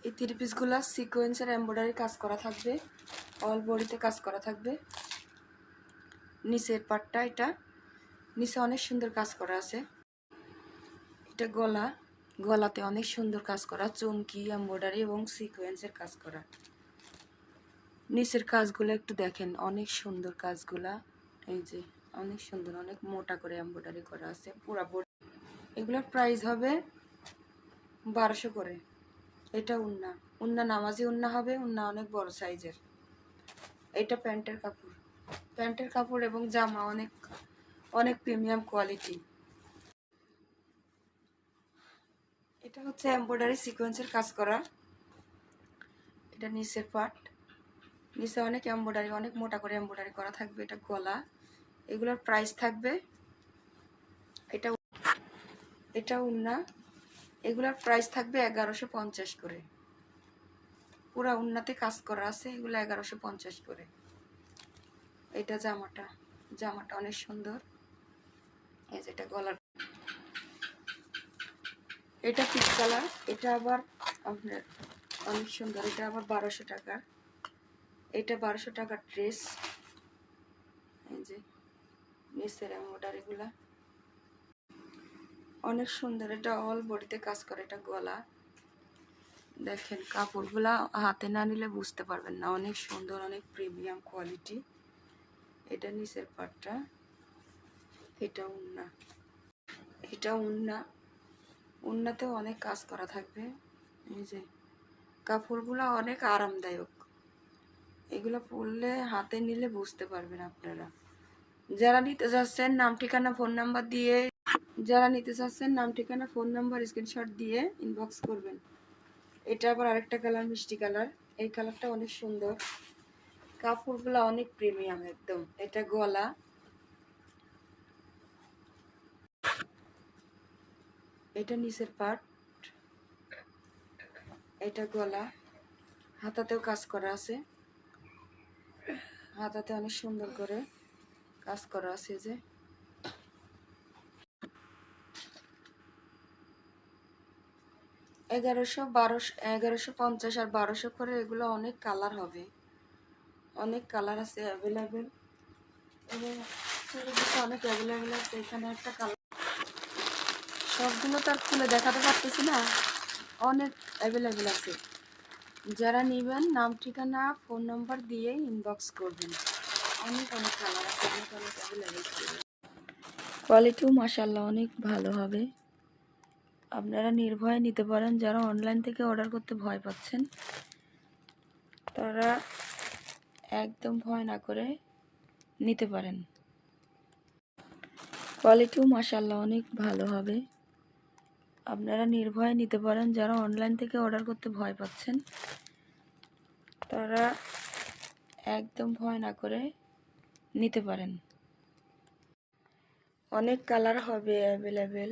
এই থ্রি পিসগুলো সিকোয়েন্সের এমব্রয়ডারি কাজ করা থাকবে, অল বডিতে কাজ করা থাকবে। নিচের পাটটা, এটা নিচে অনেক সুন্দর কাজ করা আছে। এটা গলা, গলাতে অনেক সুন্দর কাজ করা, চুমকি এমব্রয়ডারি এবং সিকোয়েন্সের কাজ করা। নিচের কাজগুলো একটু দেখেন, অনেক সুন্দর কাজগুলা। এই যে অনেক সুন্দর, অনেক মোটা করে এমব্রয়ডারি করা আছে পুরা বডি। এগুলোর প্রাইস হবে 1200 করে। এটা উন্না, উন্না নামাজি উন্না হবে, উন্না অনেক বড় সাইজের। এটা প্যান্টের কাপড়, প্যান্টের কাপড় এবং জামা অনেক অনেক প্রিমিয়াম কোয়ালিটি। এটা হচ্ছে এমব্রয়ডারি সিকোয়েন্সের কাজ করা। এটা নিচের পার্ট, নিচে অনেক এমব্রয়ডারি, অনেক মোটা করে এমব্রয়ডারি করা থাকবে। এটা গলা, এগুলোর প্রাইস থাকবে, এটা উন্না, এগুলোর প্রাইস থাকবে 1150 করে। পুরা উন্নাতে কাজ করা আছে, এগুলো 1150 করে। এটা জামাটা, জামাটা অনেক সুন্দর। এই যেটা গলার, এটা পিচ কালার, এটা আবার আপনার অনেক সুন্দর। এটা আবার 1200 টাকা। এটা 1200 টাকার ড্রেস। এই যে নিচের এমব্রয়ডারিগুলা অনেক সুন্দর। এটা অল বডিতে কাজ করে। এটা গলা, দেখেন কাপড়গুলা হাতে না নিলে বুঝতে পারবেন না, অনেক সুন্দর, অনেক প্রিমিয়াম কোয়ালিটি। এটা নিচের পাটটা, এটা উন্না, এটা উন্না, উন্নাতেও অনেক কাজ করা থাকবে। এই যে কাপড়গুলা অনেক আরামদায়ক, এগুলো পরলে হাতে নিলে বুঝতে পারবেন আপনারা। যারা নিতে চাচ্ছেন নাম ঠিকানা ফোন নাম্বার দিয়ে, যারা নিতে চাচ্ছেন নাম ঠিকানা ফোন নাম্বার স্ক্রিনশট দিয়ে ইনবক্স করবেন। এটা আবার আরেকটা কালার, মিষ্টি কালার। এই কালারটা অনেক সুন্দর, কাপড়গুলো অনেক প্রিমিয়াম একদম। এটা গলা, এটা নিচের পার্ট, এটা গলা, হাতাতেও কাজ করা আছে, হাতাতে অনেক সুন্দর করে কাজ করা আছে। যে 1100, 1200, 1150 আর 1200 করে। এগুলো অনেক কালার হবে, অনেক কালার আছে অ্যাভেলেবেল, এবং অনেক অ্যাভেলেবেল আছে। এখানে একটা কালার, সবগুলো তো আর খুলে দেখাতে পারতেছি না, অনেক অ্যাভেলেবেল আছে। যারা নেবেন নাম ঠিকানা ফোন নাম্বার দিয়ে ইনবক্স করবেন। অনেক অনেক কালার আছে, অনেক অনেক অ্যাভেলেবেল কালার। কোয়ালিটিও মাশাআল্লাহ অনেক ভালো হবে, আপনারা নির্ভয়ে নিতে পারেন। যারা অনলাইন থেকে অর্ডার করতে ভয় পাচ্ছেন, তারা একদম ভয় না করে নিতে পারেন। কোয়ালিটিও মাশাআল্লাহ অনেক ভালো হবে, আপনারা নির্ভয়ে নিতে পারেন। যারা অনলাইন থেকে অর্ডার করতে ভয় পাচ্ছেন, তারা একদম ভয় না করে নিতে পারেন। অনেক কালার হবে অ্যাভেলেবেল,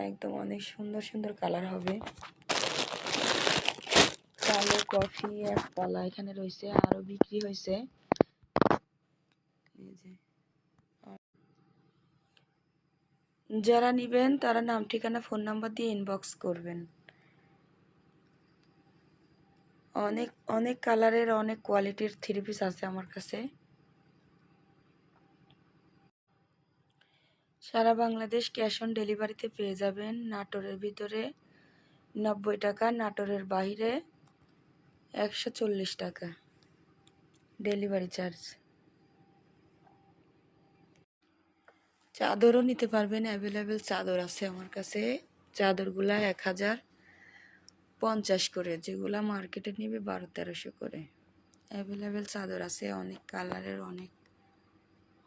একদম অনেক সুন্দর সুন্দর কালার হবে। কালো, কফি, এক কালা এখানে রয়েছে, আরো বিক্রি হয়েছে। যারা নেবেন তারা নাম ঠিকানা ফোন নাম্বার দিয়ে ইনবক্স করবেন। অনেক অনেক কালারের, অনেক কোয়ালিটির থ্রি পিস আছে আমার কাছে। সারা বাংলাদেশ ক্যাশ অন ডেলিভারিতে পেয়ে যাবেন। নাটোরের ভিতরে 90 টাকা, নাটোরের বাইরে 140 টাকা ডেলিভারি চার্জ। চাদরও নিতে পারবেন, অ্যাভেলেবেল চাদর আছে আমার কাছে। চাদরগুলা 1050 করে, যেগুলা মার্কেটে নিবে 1200-1300 করে। অ্যাভেলেবেল চাদর আছে, অনেক কালারের, অনেক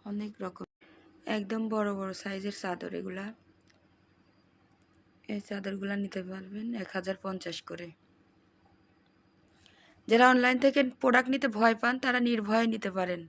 অনেক রকম, একদম বড় বড় সাইজের চাদর এগুলা। এই চাদরগুলা নিতে পারবেন 1050 করে। যারা অনলাইন থেকে প্রোডাক্ট নিতে ভয় পান, তারা নির্ভয়ে নিতে পারেন।